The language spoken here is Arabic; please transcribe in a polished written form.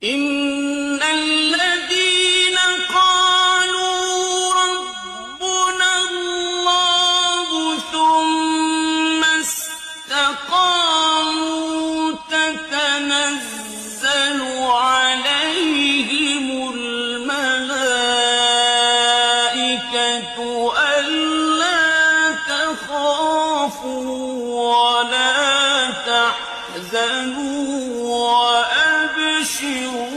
إن الذين قالوا ربنا الله ثم استقاموا تتنزل عليهم الملائكة ألا تخافوا ولا تحزنوا وأبشروا